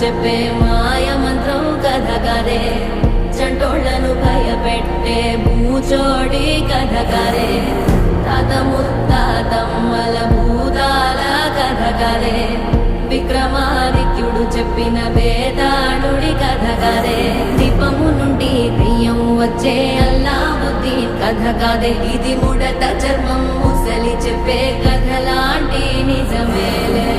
చెప్పే మాయ మంత్రం కథ కదే, చంటోళ్లను భయపెట్టే భూచోడి కథ కదే, తాత ముత్తాతమ్మల భూతాల కథ కదే, విక్రమాదిత్యుడు చెప్పిన వేదాళుడి కథ కదే, దీపము నుండి దెయ్యం వచ్చే అల్లావుద్దీన్ కథ కాదే, ఇది ముడత చర్మం ముసలి చెప్పే కథలాంటి నిజమేలే.